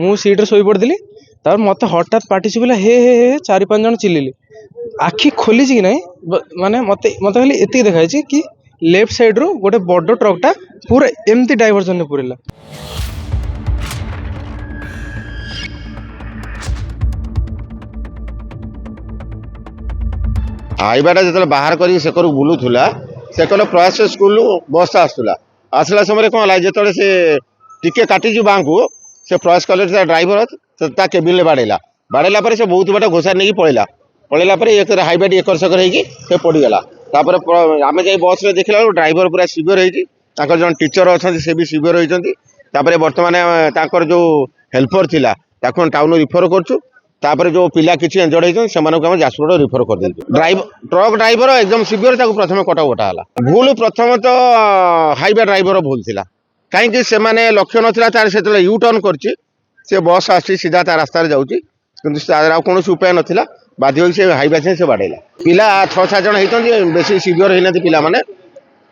ମୁଁ ସିଟ୍ରେ ଶୋଇପଡ଼ିଥିଲି। ତାପରେ ମୋତେ ହଠାତ୍ ପାଟି ଶୁଭିଲା, ହେ ହେ ହେ 4-5 ଜଣ ଚିଲେଇଲେ। ଆଖି ଖୋଲିଛି କି ନାହିଁ ମାନେ ମୋତେ ଖାଲି ଏତିକି ଦେଖାଯାଇଛି କି ଲେଫ୍ଟ ସାଇଡ୍ରୁ ଗୋଟେ ବଡ଼ ଟ୍ରକ୍ଟା ପୁରା ଏମିତି ଡାଇଭରସନରେ ପୁରେଇଲା। ଆଇବାଟା ଯେତେବେଳେ ବାହାର କରିକି ସେକରୁ ବୁଲୁଥିଲା, ସେକର ପ୍ରୟାସ ସ୍କୁଲରୁ ବସ୍ଟା ଆସୁଥିଲା। ଆସିଲା ସମୟରେ କ'ଣ ହେଲା, ଯେତେବେଳେ ସେ ଟିକେ କାଟିଛୁ ବାଁକୁ, ସେ ପ୍ରୟାସ କଲେଜ ଡ୍ରାଇଭର ତା କେବିନରେ ବାଡ଼େଇଲା ପରେ ସେ ବହୁତ ବାଟ ଘୋଷାରି ନେଇକି ପଳେଇଲା ପରେ ହାଇବାଟି ଏକର ସେକର ହେଇକି ସେ ପଡ଼ିଗଲା। ତାପରେ ଆମେ ଯାଇ ବସ୍ରେ ଦେଖିଲା ବେଳକୁ ଡ୍ରାଇଭର ପୁରା ସିଭିୟର ହେଇଛି, ତାଙ୍କର ଜଣେ ଟିଚର ଅଛନ୍ତି ସେ ବି ସିଭିୟର ହେଇଛନ୍ତି। ତାପରେ ବର୍ତ୍ତମାନ ତାଙ୍କର ଯେଉଁ ହେଲ୍ପର ଥିଲା ତାକୁ ଟାଉନ ରିଫର କରୁଛୁ। ତାପରେ ଯେଉଁ ପିଲା କିଛି ଏଞ୍ଜର୍ଡ ହେଇଛନ୍ତି ସେମାନଙ୍କୁ ଆମେ ଯାଜପୁର ରିଫର କରିଦେଇଛୁ। ଟ୍ରକ୍ ଡ୍ରାଇଭର ଏକଦମ ସିଭିୟର, ତାକୁ ପ୍ରଥମେ କଟକ ପଠା ହେଲା। ଭୁଲ ପ୍ରଥମତଃ ହାଇୱେ ଡ୍ରାଇଭର ଭୁଲ ଥିଲା, କାହିଁକି ସେମାନେ ଲକ୍ଷ୍ୟ ନଥିଲା ତାର ସେତେବେଳେ ୟୁ ଟର୍ନ କରିଛି, ସେ ବସ୍ ଆସିଛି ସିଧା ତା ରାସ୍ତାରେ ଯାଉଛି, କିନ୍ତୁ ତାର ଆଉ କୌଣସି ଉପାୟ ନଥିଲା, ବାଧ୍ୟ ହୋଇକି ସେ ହାଇୱେ ସେ ବାଡ଼େଇଲା। ପିଲା 6-7 ଜଣ ହେଇଛନ୍ତି, ବେଶୀ ସିଭିୟର ହେଇନାହାନ୍ତି ପିଲାମାନେ,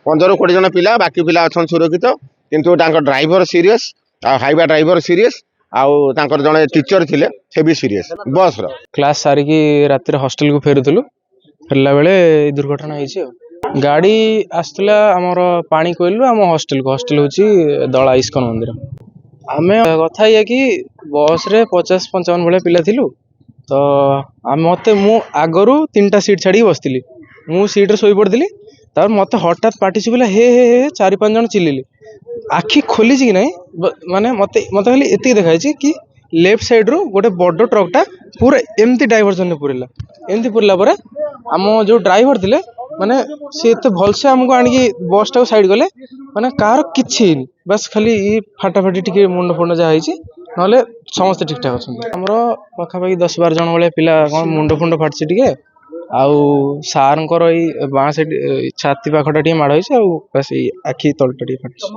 15-20 ଜଣ ପିଲା, ବାକି ପିଲା ଅଛନ୍ତି ସୁରକ୍ଷିତ। କିନ୍ତୁ ତାଙ୍କ ଡ୍ରାଇଭର ସିରିୟସ୍, ଆଉ ହାଇୱେ ଡ୍ରାଇଭର ସିରିୟସ୍, ଆଉ ତାଙ୍କର ଜଣେ ଟିଚର ଥିଲେ ସେ ବି ସିରିୟସ୍। ବସ୍ର କ୍ଲାସ୍ ସାରିକି ରାତିରେ ହଷ୍ଟେଲକୁ ଫେରୁଥିଲୁ, ଫେରିଲା ବେଳେ ଏଇ ଦୁର୍ଘଟଣା ହେଇଛି। ଆଉ ଗାଡ଼ି ଆସୁଥିଲା ଆମର ପାଣି କୋଇଲରୁ ଆମ ହଷ୍ଟେଲକୁ। ହଷ୍ଟେଲ ହେଉଛି ଦଳା ଇସ୍କନ ମନ୍ଦିର। ଆମେ କଥା ହେଇଆ କି ବସ୍ରେ 50-55 ଭଳିଆ ପିଲା ଥିଲୁ। ତ ମୁଁ ଆଗରୁ 3ଟା ସିଟ୍ ଛାଡ଼ିକି ବସିଥିଲି, ମୁଁ ସିଟ୍ରେ ଶୋଇପଡ଼ିଥିଲି। ତାପରେ ମୋତେ ହଠାତ୍ ପାଟି ଶୁଭିଲା, ହେ ହେ ହେ 4-5 ଜଣ ଚିଲେଇଲେ। ଆଖି ଖୋଲିଛି କି ନାହିଁ ମାନେ ମୋତେ ଖାଲି ଏତିକି ଦେଖାଯାଇଛି କି ଲେଫ୍ଟ ସାଇଡ୍ରୁ ଗୋଟେ ବଡ଼ ଟ୍ରକ୍ଟା ପୁରା ଏମିତି ଡାଇଭରସନରେ ପୁରେଇଲା। ଏମିତି ପୁରିଲା ପରେ ଆମ ଯେଉଁ ଡ୍ରାଇଭର ଥିଲେ, ମାନେ ସେ ଏତେ ଭଲସେ ଆମକୁ ଆଣିକି ବସ୍ଟାକୁ ସାଇଡ୍ କଲେ, ମାନେ କାହାର କିଛି ହେଇନି, ବାସ୍ ଖାଲି ଫାଟାଫାଟି ଟିକେ ମୁଣ୍ଡ ଫୁଣ୍ଡ ଯାହା ହେଇଛି, ନହେଲେ ସମସ୍ତେ ଠିକଠାକ୍ ଅଛନ୍ତି। ଆମର ପାଖାପାଖି 10-12 ଜଣ ଭଳିଆ ପିଲା କ'ଣ ମୁଣ୍ଡ ଫୁଣ୍ଡ ଫାଟିଛି ଟିକେ, ଆଉ ସାର୍ଙ୍କର ଏଇ ବାଁ ସାଇଡ୍ ଛାତି ପାଖଟା ଟିକେ ମାଡ଼ ହେଇଛି, ଆଉ ବାସ୍ ଏଇ ଆଖି ତଳଟା ଟିକେ ଫାଟିଛି।